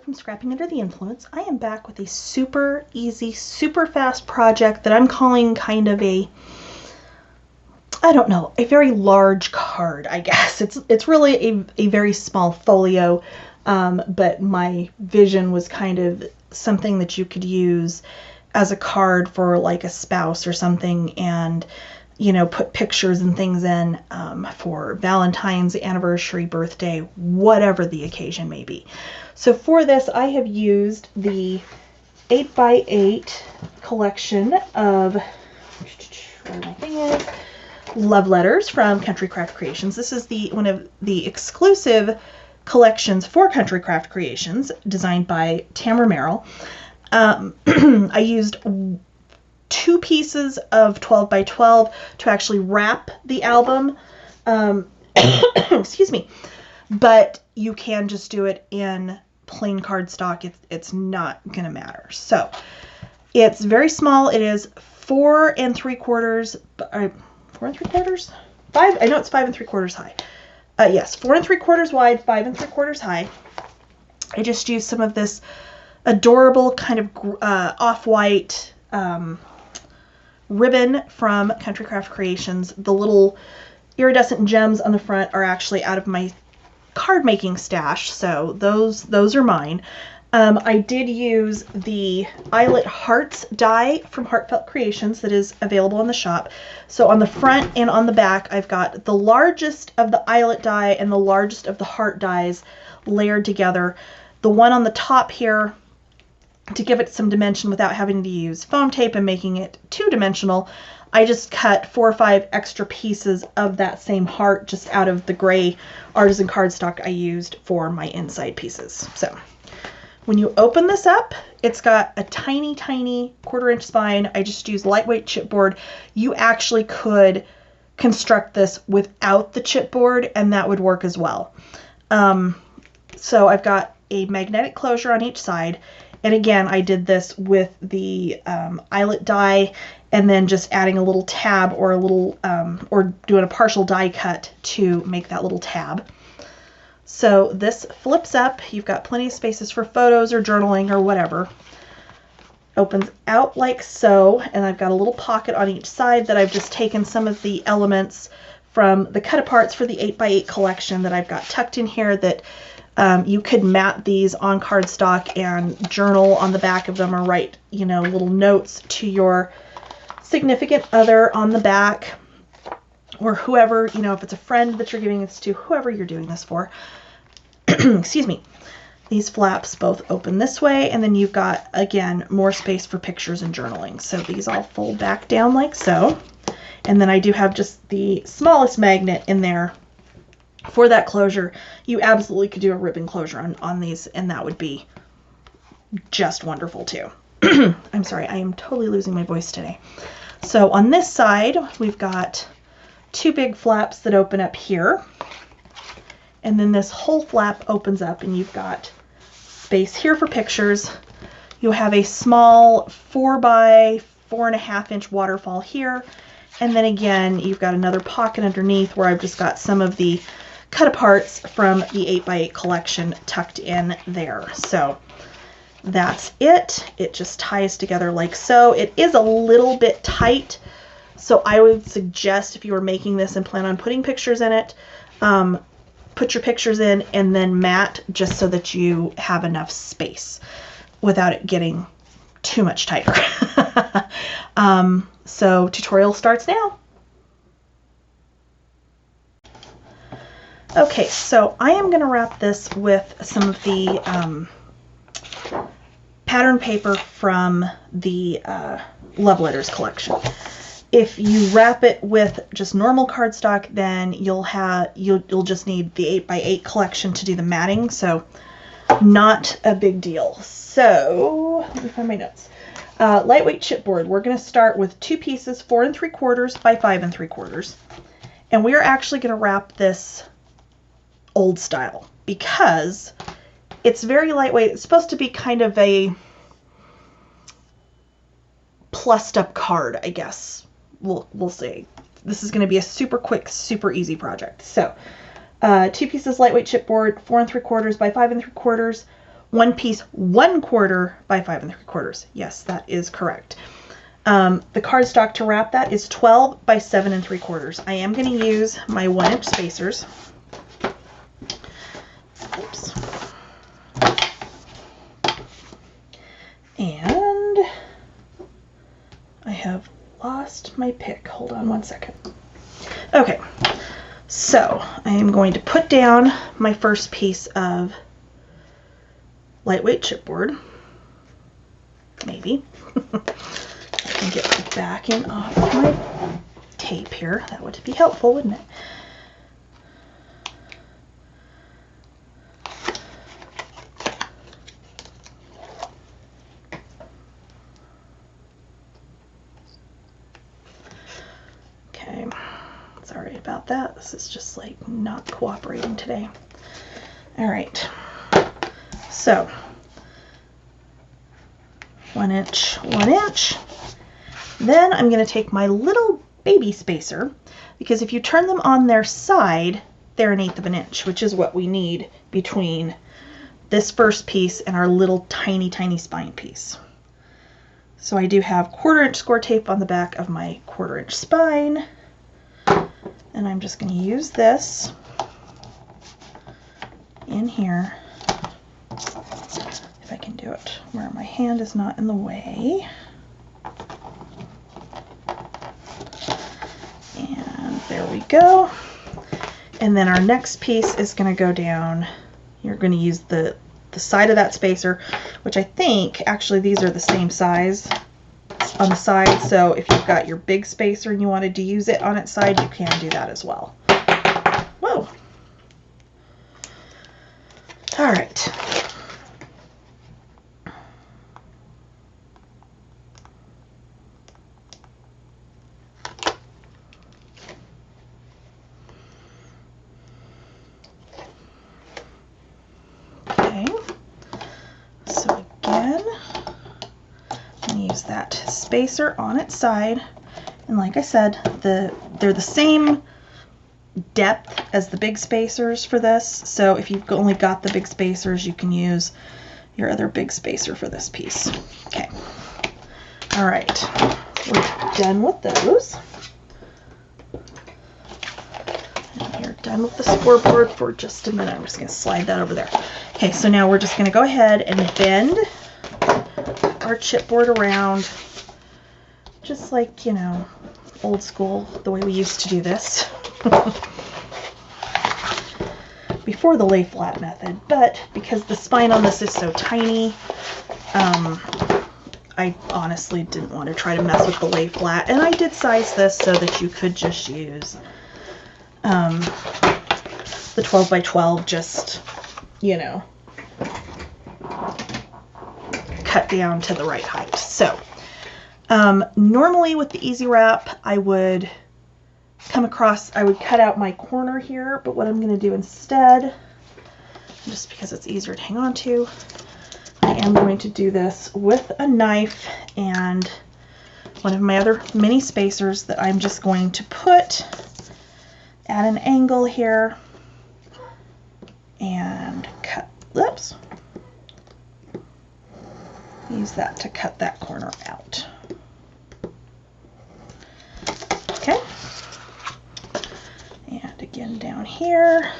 from Scrapping Under the Influence. I am back with a super easy, super fast project that I'm calling kind of a, I don't know, a very large card, I guess. It's really a very small folio, but my vision was kind of something that you could use as a card for like a spouse or something, and you know, put pictures and things in for Valentine's, anniversary, birthday, whatever the occasion may be. So for this, I have used the 8x8 collection of, where my thing is, love letters from Country Craft Creations. This is one of the exclusive collections for Country Craft Creations, designed by Tamara Merrill. I used 2 pieces of 12 by 12 to actually wrap the album. Excuse me. But you can just do it in plain cardstock. It's not going to matter. So it's very small. It is 4 3/4. 4 3/4? 5. I know it's 5 3/4 high. Yes, 4 3/4 wide, 5 3/4 high. I just used some of this adorable kind of off-white ribbon from Country Craft Creations. The little iridescent gems on the front are actually out of my card making stash, so those are mine. I did use the Eyelet Hearts die from Heartfelt Creations that is available in the shop. So on the front and on the back, I've got the largest of the eyelet die and the largest of the heart dies layered together. The one on the top here, to give it some dimension without having to use foam tape and making it 2-dimensional, I just cut 4 or 5 extra pieces of that same heart just out of the gray artisan cardstock I used for my inside pieces. So when you open this up, it's got a tiny, tiny 1/4-inch spine. I just used lightweight chipboard. You actually could construct this without the chipboard, and that would work as well. So I've got a magnetic closure on each side. And again, I did this with the eyelet die, and then just adding a little tab or a little, or doing a partial die cut to make that little tab. So this flips up. You've got plenty of spaces for photos or journaling or whatever. Opens out like so, and I've got a little pocket on each side that I've just taken some of the elements from the cut-aparts for the 8x8 collection that I've got tucked in here that you could mat these on cardstock and journal on the back of them, or write, you know, little notes to your significant other on the back, or whoever, you know, if it's a friend that you're giving this to, whoever you're doing this for. Excuse me. These flaps both open this way, and then you've got, again, more space for pictures and journaling. So these all fold back down like so. And then I do have just the smallest magnet in there for that closure. You absolutely could do a ribbon closure on these, and that would be just wonderful too. I'm sorry, I am totally losing my voice today. So on this side, we've got 2 big flaps that open up here, and then this whole flap opens up, and you've got space here for pictures. You'll have a small 4 by 4.5-inch waterfall here, and then again, you've got another pocket underneath where I've just got some of the cut-aparts from the 8x8 collection tucked in there. So that's it. It just ties together like so. It is a little bit tight, so I would suggest, if you were making this and plan on putting pictures in it, put your pictures in and then mat, just so that you have enough space without it getting too much tighter. So tutorial starts now. Okay, so I am going to wrap this with some of the pattern paper from the Love Letters collection. If you wrap it with just normal cardstock, then you'll just need the 8x8 collection to do the matting, so not a big deal. So let me find my notes. Lightweight chipboard. We're going to start with 2 pieces, 4 3/4 by 5 3/4, and we are actually going to wrap this old style because it's very lightweight. It's supposed to be kind of a plussed up card, I guess. We'll see. This is going to be a super quick, super easy project. So 2 pieces lightweight chipboard, 4 3/4 by 5 3/4. one piece 1/4 by 5 3/4. Yes, that is correct. The cardstock to wrap that is 12 by 7 3/4. I am going to use my 1-inch spacers. Oops. And I have lost my pick. Hold on one second. Okay, so I am going to put down my first piece of lightweight chipboard. Maybe. I can get the backing off my tape here. That would be helpful, wouldn't it? Okay, sorry about that. This is just like not cooperating today. All right, so 1 inch, 1 inch. Then I'm going to take my little baby spacer, because if you turn them on their side, they're 1/8 of an inch, which is what we need between this first piece and our little tiny, tiny spine piece. So I do have 1/4 inch score tape on the back of my 1/4 inch spine, and I'm just going to use this in here, if I can do it where my hand is not in the way. And there we go. And then our next piece is going to go down. You're going to use the side of that spacer, which I think actually these are the same size on the side. So if you've got your big spacer and you wanted to use it on its side, you can do that as well. Whoa. All right. So again, I'm going to use that spacer on its side, and like I said, they're the same depth as the big spacers for this, so if you've only got the big spacers, you can use your other big spacer for this piece. Okay, all right, we're done with those. You're done with the scoreboard for just a minute. I'm just going to slide that over there. Okay, so now we're just going to go ahead and bend our chipboard around, just like, you know, old school, the way we used to do this. Before the lay flat method, but because the spine on this is so tiny, I honestly didn't want to try to mess with the lay flat, and I did size this so that you could just use the 12 by 12, just, you know, cut down to the right height. So normally with the Easy Wrap, I would cut out my corner here, but what I'm going to do instead, just because it's easier to hang on to, I am going to do this with a knife and one of my other mini spacers that I'm just going to put at an angle here and cut, oops, use that to cut that corner out. Okay, and again down here.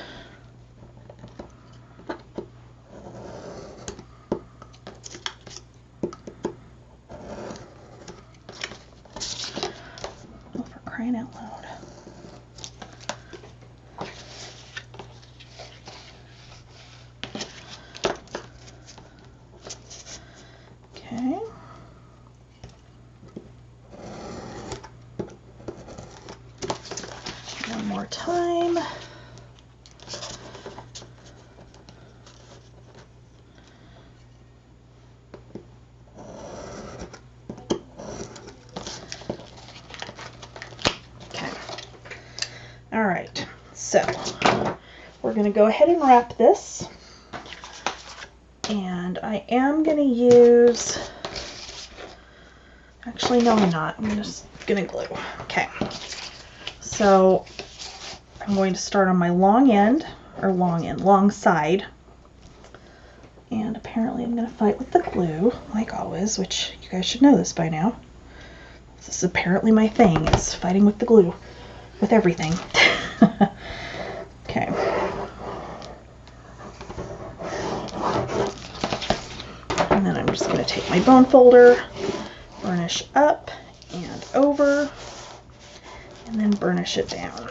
Oh, for crying out loud. Okay. One more time. Okay. All right. So we're going to go ahead and wrap this. And I am going to use, actually no I'm not, I'm just going to glue. Okay, so I'm going to start on my long side, And apparently I'm going to fight with the glue, like always, which you guys should know this by now. This is apparently my thing, is fighting with the glue, with everything. Okay. And then I'm just going to take my bone folder, burnish up and over, and then burnish it down.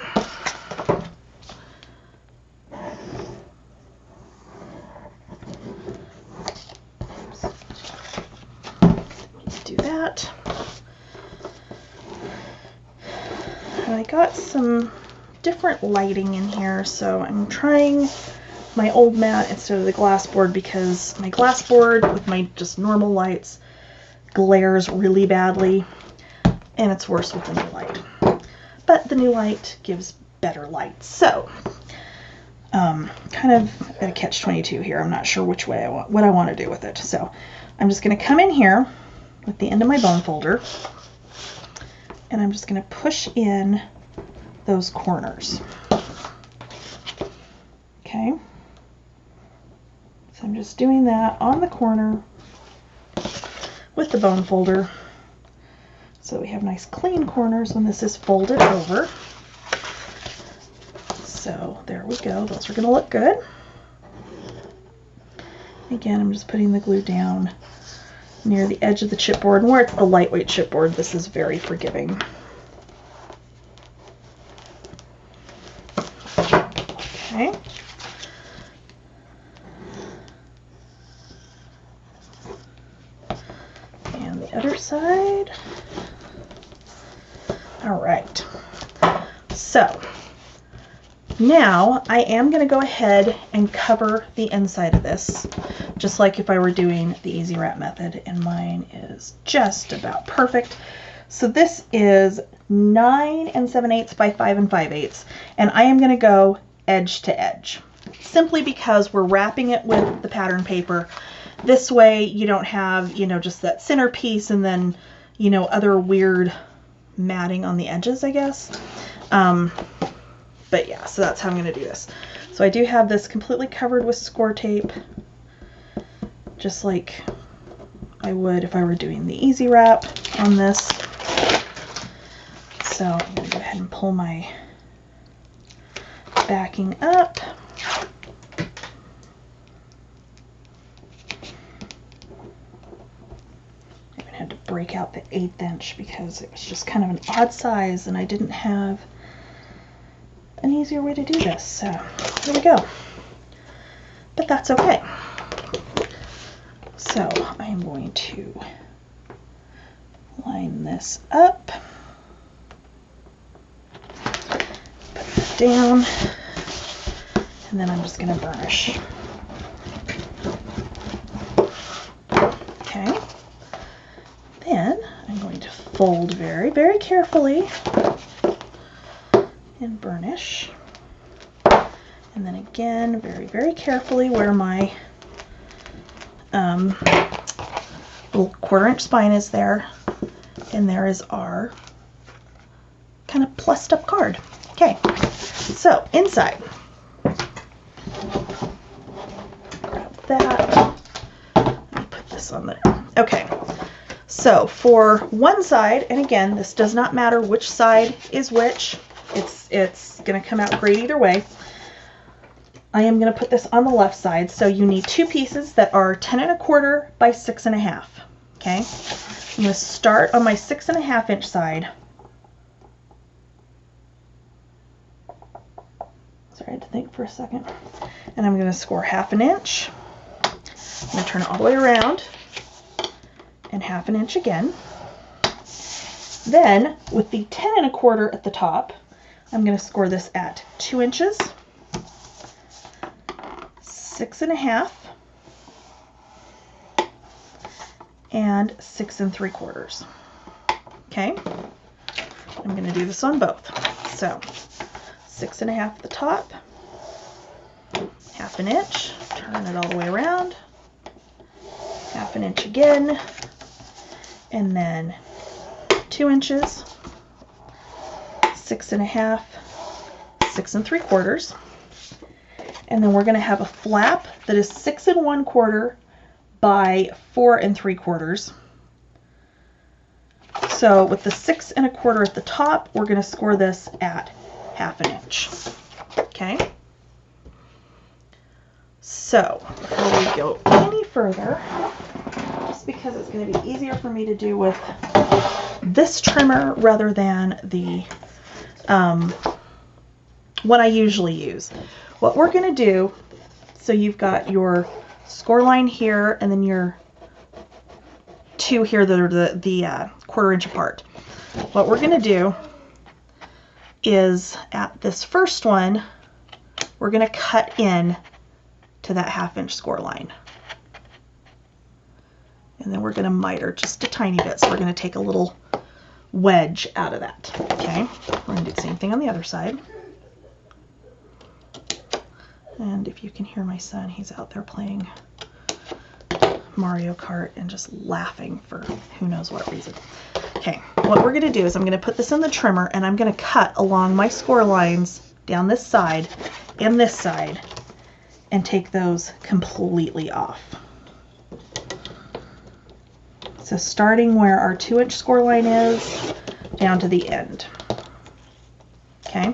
Do that. And I got some different lighting in here, so I'm trying my old mat instead of the glass board because my glass board with my just normal lights glares really badly, and it's worse with the new light. But the new light gives better light, so kind of at a catch-22 here. I'm not sure which way what I want to do with it. So I'm just going to come in here with the end of my bone folder, and I'm just going to push in those corners. Okay. So I'm just doing that on the corner with the bone folder, so we have nice clean corners when this is folded over. So there we go. Those are going to look good. Again, I'm just putting the glue down near the edge of the chipboard, and where it's the lightweight chipboard, this is very forgiving. Okay. And the other side. All right. So now I am going to go ahead and cover the inside of this, just like if I were doing the easy wrap method, and mine is just about perfect. So this is 9 7/8 by 5 5/8, and I am going to go edge to edge, simply because we're wrapping it with the pattern paper. This way you don't have, you know, just that center piece and then, you know, other weird matting on the edges, I guess. But yeah, so that's how I'm going to do this. So I do have this completely covered with score tape, just like I would if I were doing the easy wrap on this. So I'm going to go ahead and pull my backing up. I even had to break out the 1/8 inch because it was just kind of an odd size and I didn't have an easier way to do this. So there we go. But that's okay. So I am going to line this up, put that down, and then I'm just going to burnish. Okay. Then I'm going to fold very, very carefully and burnish. And then again, very, very carefully where my little 1/4 inch spine is there. And there is our kind of plussed up card. Okay, so inside. Grab that. Let me put this on there. Okay, so for one side, and again, this does not matter which side is which. It's going to come out great either way. I am going to put this on the left side. So you need 2 pieces that are 10 1/4 by 6 1/2. Okay. I'm going to start on my 6 1/2 inch side. Sorry, I had to think for a second. And I'm going to score 1/2 inch. I'm going to turn it all the way around and 1/2 inch again. Then with the 10 1/4 at the top, I'm going to score this at 2 inches, 6 1/2, and 6 3/4. Okay, I'm going to do this on both. So 6 1/2 at the top, 1/2 inch, turn it all the way around, 1/2 inch again, and then 2 inches, 6 1/2, 6 3/4. And then we're going to have a flap that is 6 1/4 by 4 3/4. So with the 6 1/4 at the top, we're going to score this at 1/2 inch. Okay. So before we go any further, just because it's going to be easier for me to do with this trimmer rather than the what I usually use. What we're going to do, so you've got your score line here and then your two here that are the 1/4 inch apart. What we're going to do is at this first one, we're going to cut in to that 1/2 inch score line. And then we're going to miter just a tiny bit. So we're going to take a little wedge out of that. Okay, we're going to do the same thing on the other side. And if you can hear my son, he's out there playing Mario Kart and just laughing for who knows what reason. Okay, what we're going to do is I'm going to put this in the trimmer and I'm going to cut along my score lines down this side and this side and take those completely off. So starting where our 2 inch score line is down to the end. Okay,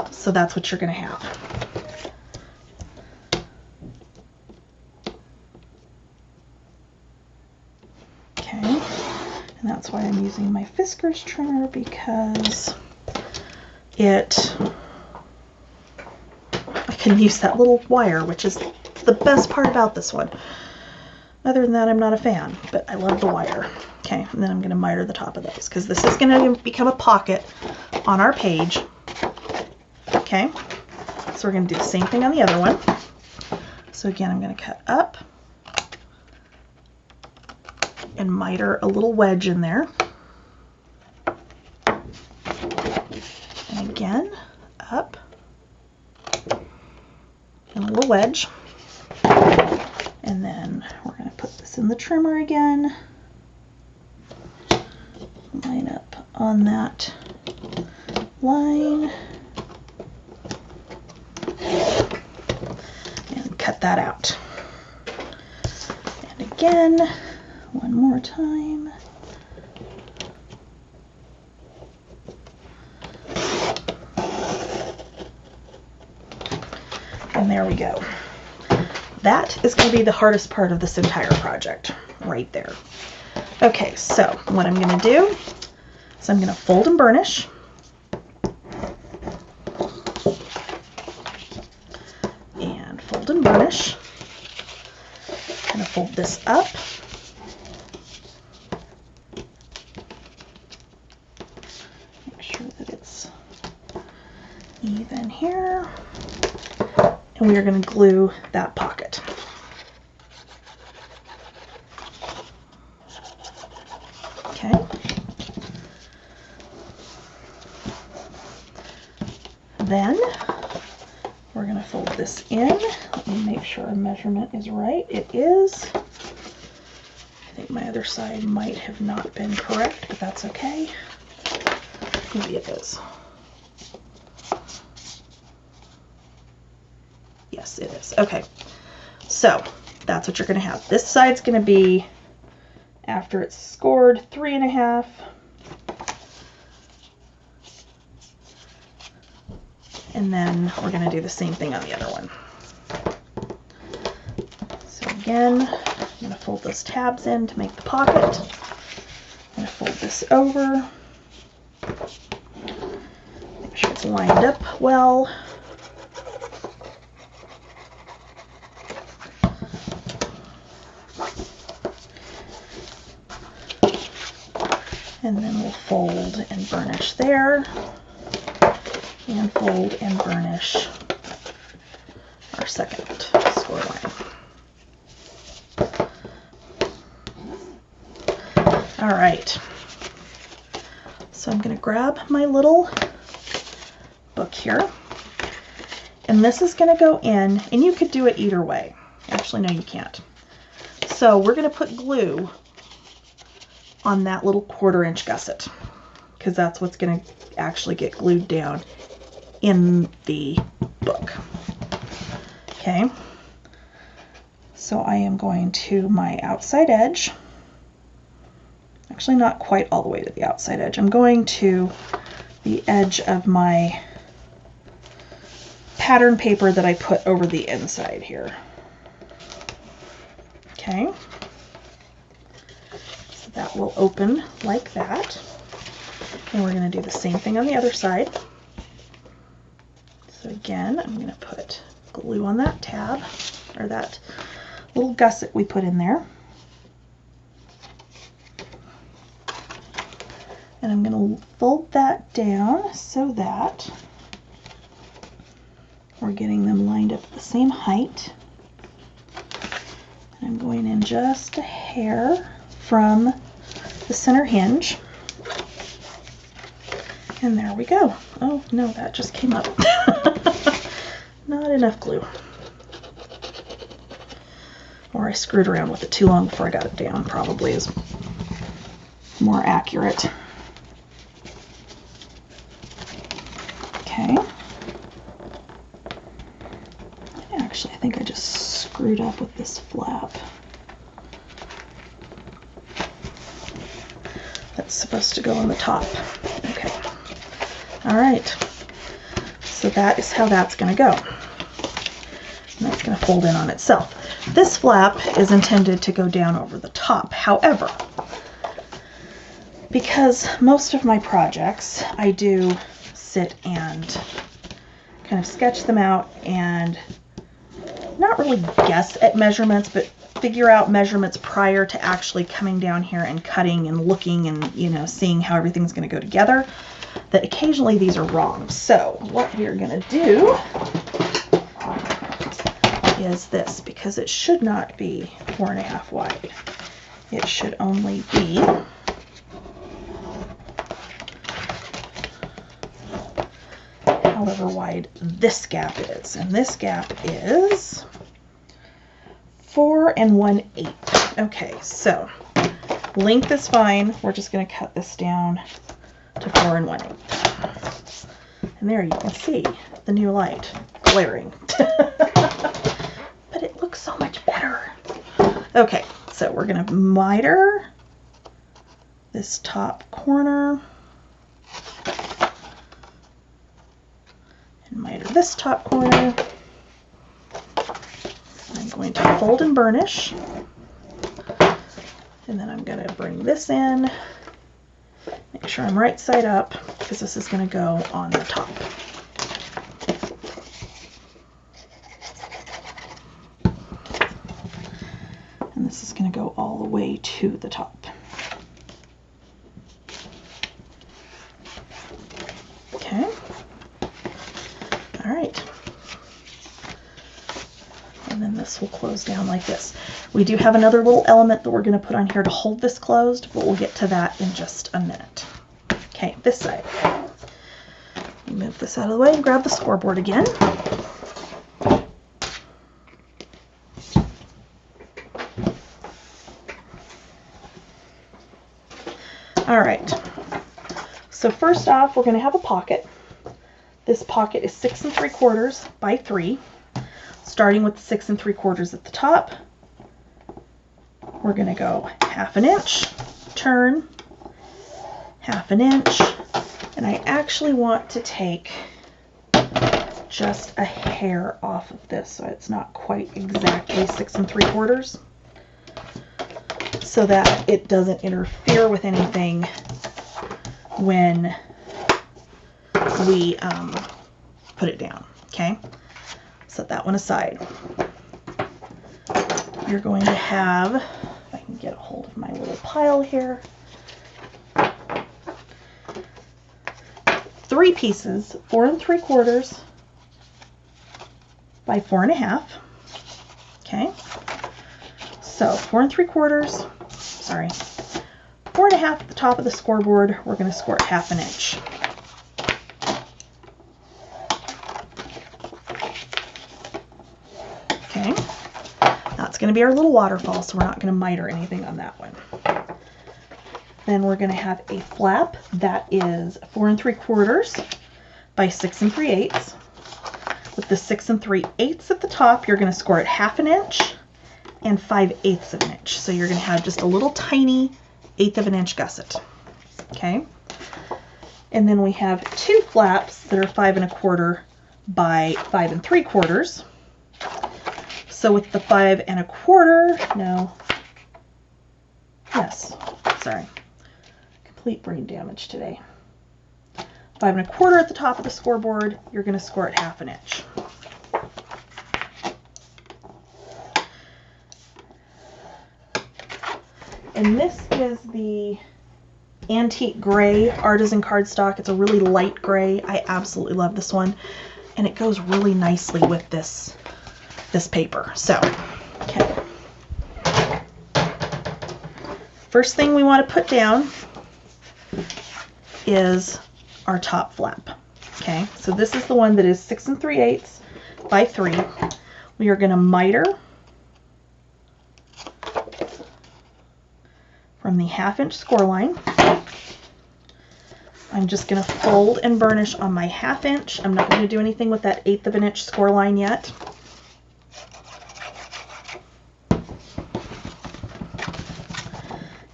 so that's what you're going to have. And that's why I'm using my Fiskars trimmer, because I can use that little wire, which is the best part about this one. Other than that, I'm not a fan, but I love the wire. Okay, and then I'm going to miter the top of those, because this is going to become a pocket on our page. Okay, so we're going to do the same thing on the other one. So again, I'm going to cut up and miter a little wedge in there. And again, up and a little wedge. And then we're going to put this in the trimmer again. Line up on that line. And cut that out. And again, one more time. And there we go. That is going to be the hardest part of this entire project, right there. Okay, so what I'm going to do is I'm going to fold and burnish. And fold and burnish. I'm going to fold this up. Even here, and we are going to glue that pocket. Okay. Then we're going to fold this in. Let me make sure our measurement is right. It is. I think my other side might have not been correct, but that's okay. Maybe it is. Yes, it is. Okay, so that's what you're going to have. This side's going to be, after it's scored, 3 1/2. And then we're going to do the same thing on the other one. So again, I'm going to fold those tabs in to make the pocket. I'm going to fold this over. Make sure it's lined up well. And then we'll fold and burnish there, and fold and burnish our second score line. All right, so I'm going to grab my little book here, and this is going to go in, and you could do it either way. Actually, no, you can't. So we're going to put glue on that little 1/4 inch gusset, because that's what's going to actually get glued down in the book. Okay, so I am going to my outside edge. Actually, not quite all the way to the outside edge. I'm going to the edge of my pattern paper that I put over the inside here. Okay, so that will open like that. And we're going to do the same thing on the other side. So again, I'm going to put glue on that tab, or that little gusset we put in there. And I'm going to fold that down so that we're getting them lined up at the same height. And I'm going in just a hair from the center hinge. And there we go. Oh no, that just came up. Not enough glue. Or I screwed around with it too long before I got it down, probably is more accurate. Okay. Actually, I think I just screwed up with this flap. That's supposed to go on the top. Okay. All right. So that is how that's going to go. And that's going to fold in on itself. This flap is intended to go down over the top. However, because most of my projects I do sit and kind of sketch them out and not really guess at measurements, but figure out measurements prior to actually coming down here and cutting and looking and, you know, seeing how everything's going to go together, that occasionally these are wrong. So what we're going to do is this, because it should not be 4.5 wide. It should only be however wide this gap is. And this gap is 4 1/8. Okay, so length is fine. We're just going to cut this down to 4 1/8. And there you can see the new light glaring. But it looks so much better. Okay, so we're going to miter this top corner. And miter this top corner. I'm going to fold and burnish. And then I'm going to bring this in. Make sure I'm right side up, because this is going to go on the top. And this is going to go all the way to the top. Okay. All right. And then this will close down like this. We do have another little element that we're going to put on here to hold this closed, but we'll get to that in just a minute. Okay, this side. Move this out of the way and grab the scoreboard again. All right, so first off, we're going to have a pocket. This pocket is 6 3/4 by 3, starting with 6 3/4 at the top. We're going to go 1/2 inch, turn, 1/2 inch, and I actually want to take just a hair off of this so it's not quite exactly 6 3/4, so that it doesn't interfere with anything when we put it down. Okay, set that one aside. You're going to have, if I can get a hold of my little pile here, 3 pieces, 4 3/4 by 4 1/2. Okay, so 4 3/4, sorry, 4 1/2 at the top of the scoreboard. We're going to score 1/2 inch. Okay, that's going to be our little waterfall, so we're not going to miter anything on that one. Then we're going to have a flap that is 4 3/4 by 6 3/8. With the 6 3/8 at the top, you're going to score it 1/2 inch and 5/8 of an inch. So you're going to have just a little tiny 1/8 of an inch gusset. Okay. And then we have 2 flaps that are 5 1/4 by 5 3/4. So with the 5 1/4, no, yes, sorry, complete brain damage today. 5 1/4 at the top of the scoreboard, you're going to score it 1/2 inch. And this is the antique gray artisan cardstock. It's a really light gray. I absolutely love this one, and it goes really nicely with this paper. So, okay. First thing we want to put down is our top flap. Okay, so this is the one that is 6 3/8 by 3. We are going to miter from the 1/2 inch score line. I'm just going to fold and burnish on my 1/2 inch. I'm not going to do anything with that 1/8 of an inch score line yet.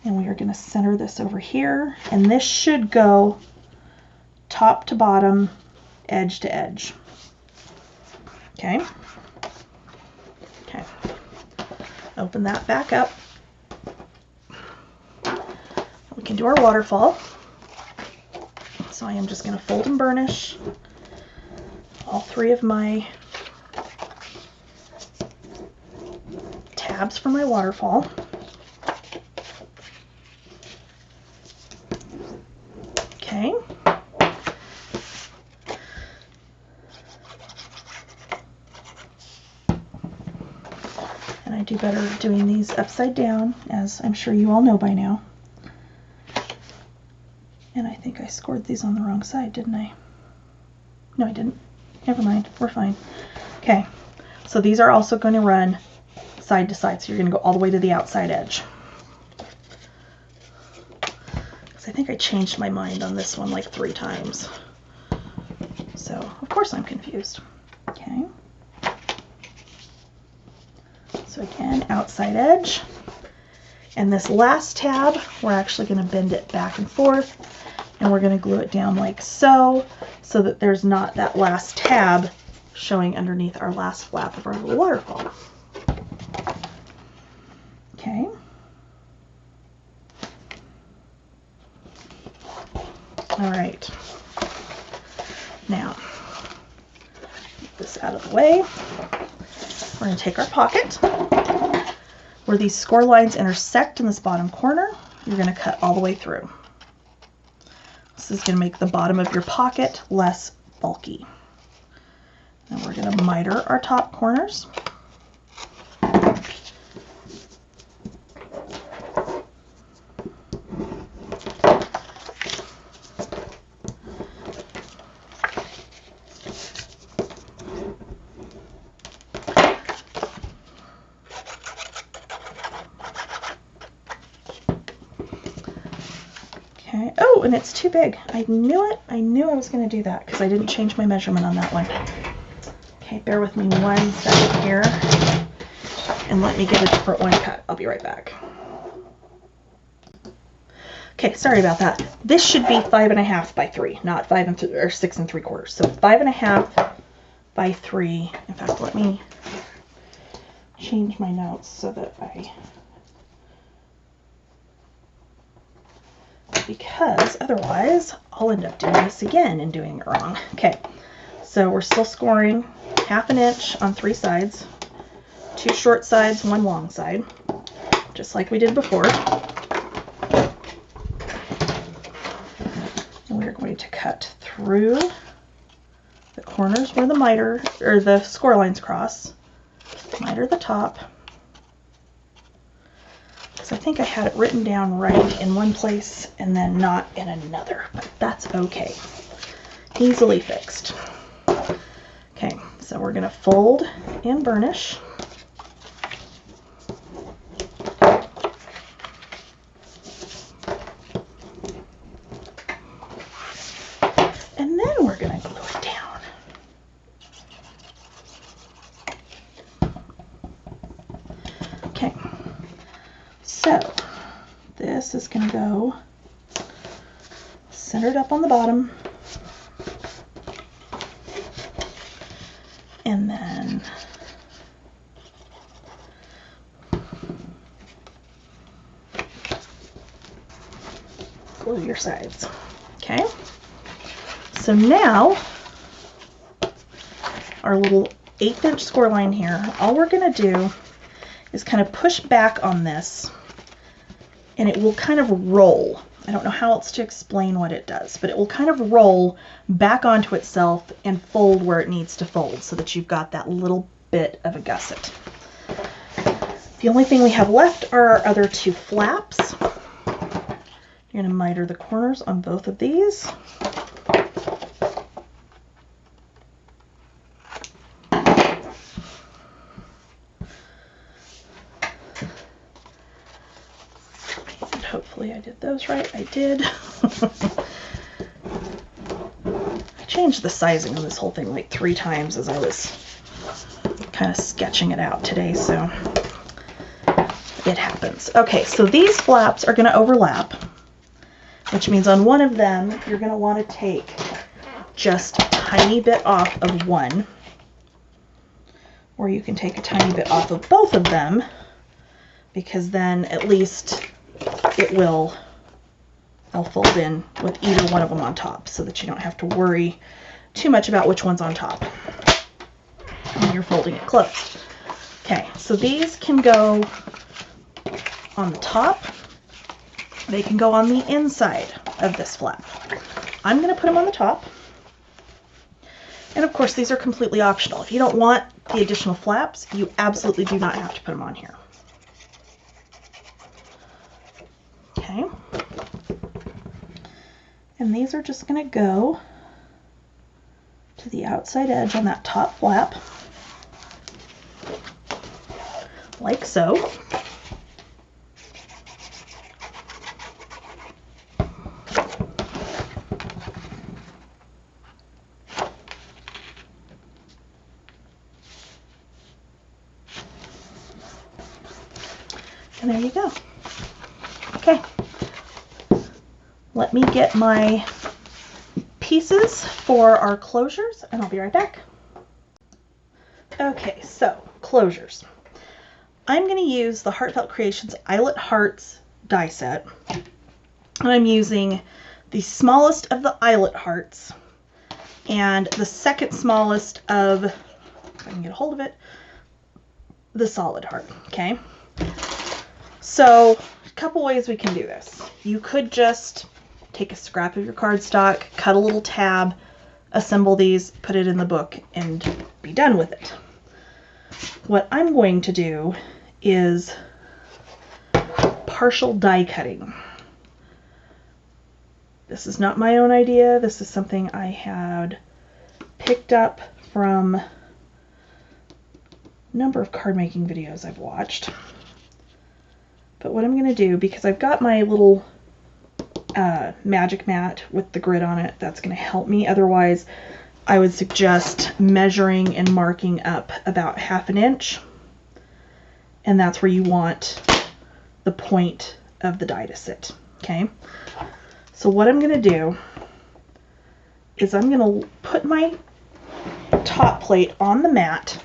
And we are going to center this over here, and this should go top to bottom, edge to edge. Okay. Okay. Open that back up. We can do our waterfall. So I am just going to fold and burnish all 3 of my tabs for my waterfall. Okay. And I do better doing these upside down, as I'm sure you all know by now. And I think I scored these on the wrong side, didn't I? No, I didn't. Never mind. We're fine. Okay. So these are also going to run side to side. So you're going to go all the way to the outside edge. Because I think I changed my mind on this one like 3 times. So, of course I'm confused. Okay. So again, outside edge. And this last tab, we're actually going to bend it back and forth. And we're going to glue it down like so that there's not that last tab showing underneath our last flap of our little waterfall. Okay. All right. Now, get this out of the way. We're going to take our pocket. Where these score lines intersect in this bottom corner, you're going to cut all the way through. This is going to make the bottom of your pocket less bulky. And we're going to miter our top corners. Okay. Oh, and it's too big. I knew it. I knew I was going to do that because I didn't change my measurement on that one. Okay, bear with me 1 second here and let me get a different one cut. I'll be right back. Okay, sorry about that. This should be 5 1/2 by 3, not 6 3/4. So 5 1/2 by 3. In fact, let me change my notes so that because otherwise I'll end up doing this again and doing it wrong. Okay, so we're still scoring 1/2 inch on 3 sides, 2 short sides, 1 long side, just like we did before. And we're going to cut through the corners where the miter or the score lines cross, miter the top. I think I had it written down right in one place and then not in another, but that's okay. Easily fixed. Okay, so we're going to fold and burnish. And then we're going to glue it down. center it up on the bottom. And then glue your sides. Okay. So now our little 1/8 inch score line here, all we're going to do is kind of push back on this and it will kind of roll. I don't know how else to explain what it does, but it will kind of roll back onto itself and fold where it needs to fold so that you've got that little bit of a gusset. The only thing we have left are our other 2 flaps. You're going to miter the corners on both of these. Hopefully I did those right. I did. I changed the sizing of this whole thing like 3 times as I was kind of sketching it out today, so it happens. Okay, so these flaps are going to overlap, which means on one of them you're going to want to take just a tiny bit off of one, or you can take a tiny bit off of both of them, because then at least they'll fold in with either one of them on top so that you don't have to worry too much about which one's on top when you're folding it closed. Okay, so these can go on the top. They can go on the inside of this flap. I'm going to put them on the top. And of course, these are completely optional. If you don't want the additional flaps, you absolutely do not have to put them on here. Okay. And these are just going to go to the outside edge on that top flap, like so. And there you go. Okay. Let me get my pieces for our closures and I'll be right back. Okay, so closures. I'm going to use the Heartfelt Creations Eyelet Hearts die set. And I'm using the smallest of the eyelet hearts and the second smallest of, if I can get a hold of it, the solid heart. Okay. So a couple ways we can do this. You could just take a scrap of your cardstock, cut a little tab, assemble these, put it in the book, and be done with it. What I'm going to do is partial die cutting. This is not my own idea. This is something I had picked up from a number of card making videos I've watched. But what I'm going to do, because I've got my little magic mat with the grid on it, that's going to help me. Otherwise, I would suggest measuring and marking up about 1/2 inch. And that's where you want the point of the die to sit. Okay. So what I'm going to do is I'm going to put my top plate on the mat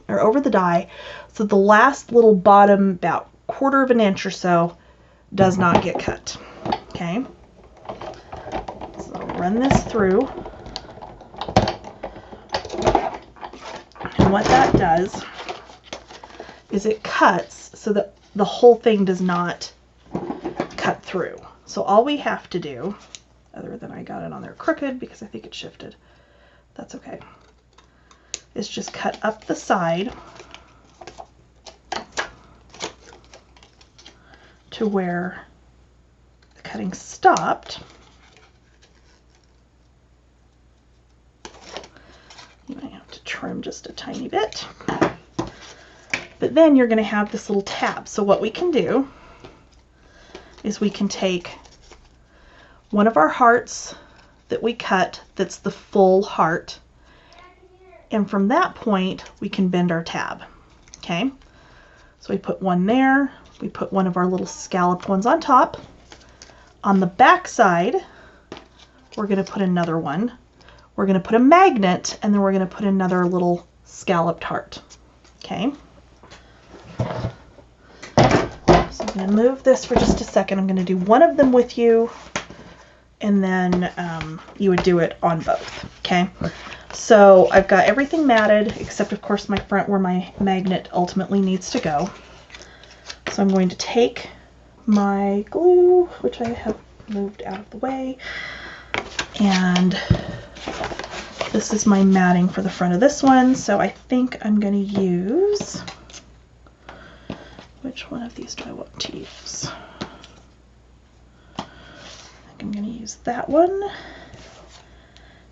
or over the die so the last little bottom about 1/4 inch or so does not get cut. Okay. So I'll run this through. And what that does is it cuts so that the whole thing does not cut through. So all we have to do, other than I got it on there crooked because I think it shifted, that's okay, is just cut up the side to where the cutting stopped. You might have to trim just a tiny bit. But then you're going to have this little tab. So what we can do is we can take one of our hearts that we cut that's the full heart, and from that point we can bend our tab. Okay, so we put one there, we put one of our little scalloped ones on top. On the back side we're going to put another one. We're going to put a magnet, and then we're going to put another little scalloped heart. Okay. So I'm going to move this for just a second. I'm going to do one of them with you, and then you would do it on both. Okay. So I've got everything matted, except of course my front where my magnet ultimately needs to go. So I'm going to take my glue, which I have moved out of the way, and this is my matting for the front of this one. So I think I'm going to use, which one of these do I want to use? I think I'm going to use that one,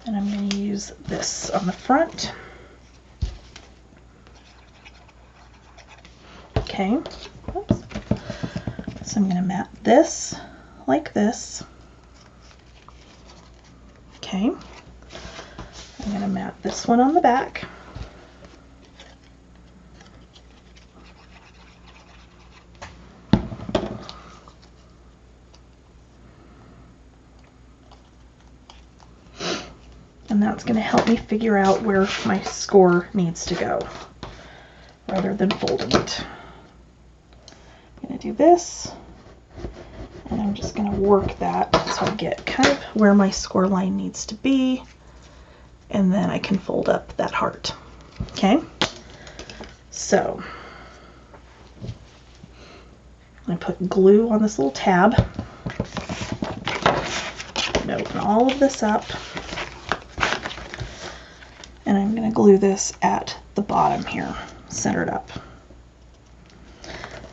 and I'm going to use this on the front. Okay. Oops. So I'm going to mat this like this. Okay. I'm going to mat this one on the back. And that's going to help me figure out where my score needs to go rather than folding it. I'm going to do this, and I'm just going to work that so I get kind of where my score line needs to be, and then I can fold up that heart. Okay, so I put glue on this little tab and open all of this up, and I'm going to glue this at the bottom here, centered up.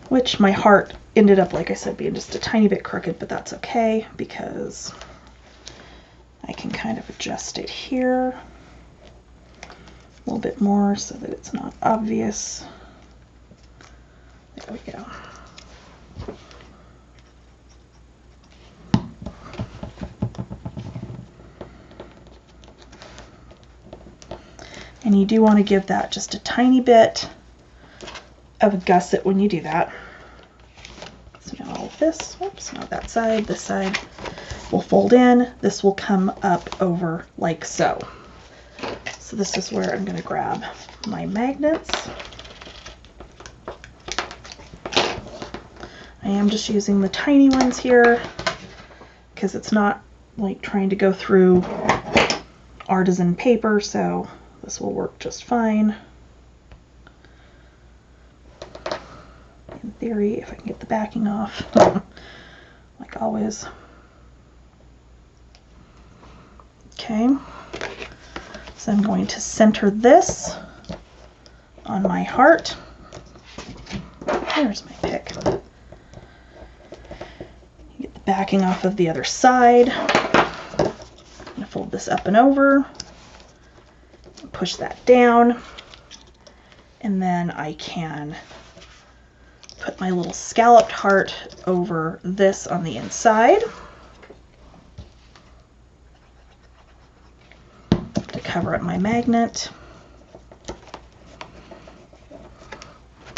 Which my heart ended up, like I said, being just a tiny bit crooked, but that's okay because I can kind of adjust it here a little bit more so that it's not obvious. There we go. And you do want to give that just a tiny bit of a gusset when you do that. So now all of this, whoops, not that side, this side will fold in. This will come up over like so. So this is where I'm going to grab my magnets. I am just using the tiny ones here because it's not like trying to go through artisan paper, so this will work just fine. In theory, if I can get the backing off, like always. Okay, so I'm going to center this on my heart. There's my pick. Get the backing off of the other side. I'm going to fold this up and over, push that down, and then I can put my little scalloped heart over this on the inside to cover up my magnet.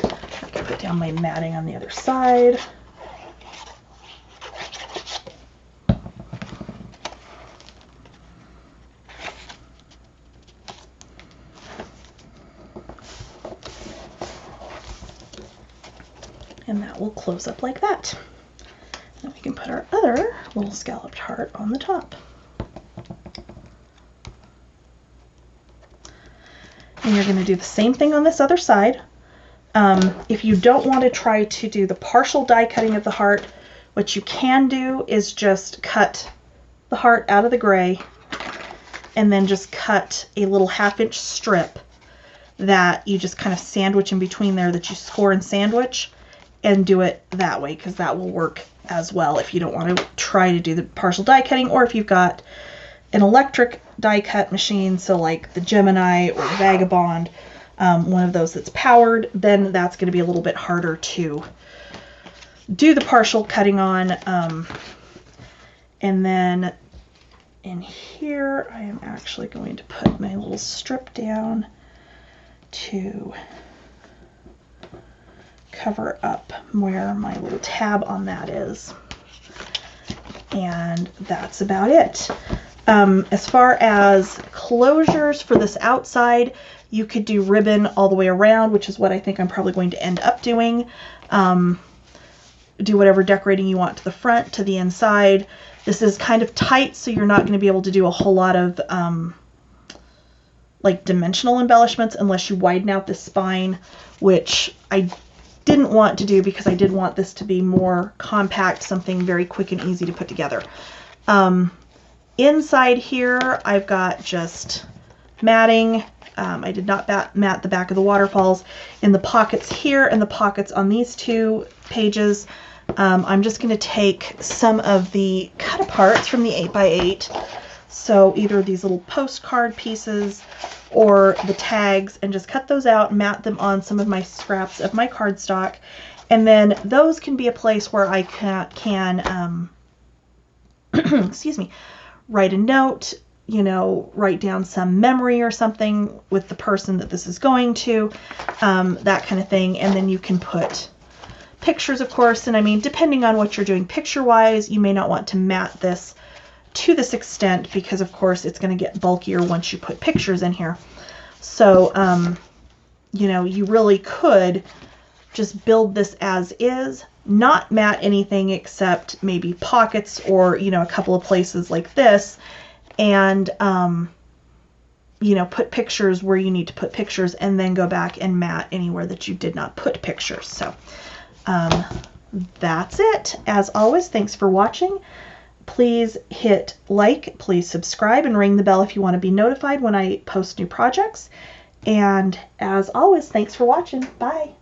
I can put down my matting on the other side. And that will close up like that. Then we can put our other little scalloped heart on the top. And you're going to do the same thing on this other side. If you don't want to try to do the partial die cutting of the heart, what you can do is just cut the heart out of the gray and then just cut a little 1/2-inch strip that you just kind of sandwich in between there, that you score and sandwich, and do it that way, because that will work as well if you don't want to try to do the partial die cutting, or if you've got an electric die cut machine, so like the Gemini or the Vagabond, one of those that's powered, then that's going to be a little bit harder to do the partial cutting on. And then in here I am actually going to put my little strip down to cover up where my little tab on that is. And that's about it. As far as closures for this outside, you could do ribbon all the way around, which is what I think I'm probably going to end up doing. Do whatever decorating you want to the front, to the inside. This is kind of tight, so you're not going to be able to do a whole lot of like dimensional embellishments unless you widen out the spine, which I didn't want to do because I did want this to be more compact, something very quick and easy to put together. Inside here, I've got just matting. I did not mat the back of the waterfalls. In the pockets here and the pockets on these two pages, I'm just going to take some of the cut aparts from the 8x8. So either these little postcard pieces or the tags, and just cut those out, mat them on some of my scraps of my cardstock. And then those can be a place where I can excuse me, write a note, you know, write down some memory or something with the person that this is going to, that kind of thing. And then you can put pictures, of course. And I mean, depending on what you're doing picture-wise, you may not want to mat this to this extent because, of course, it's going to get bulkier once you put pictures in here. So, you know, you really could just build this as is, not mat anything except maybe pockets or, you know, a couple of places like this, and, you know, put pictures where you need to put pictures, and then go back and mat anywhere that you did not put pictures. So that's it. As always, thanks for watching. Please hit like, please subscribe, and ring the bell if you want to be notified when I post new projects. And as always, thanks for watching. Bye.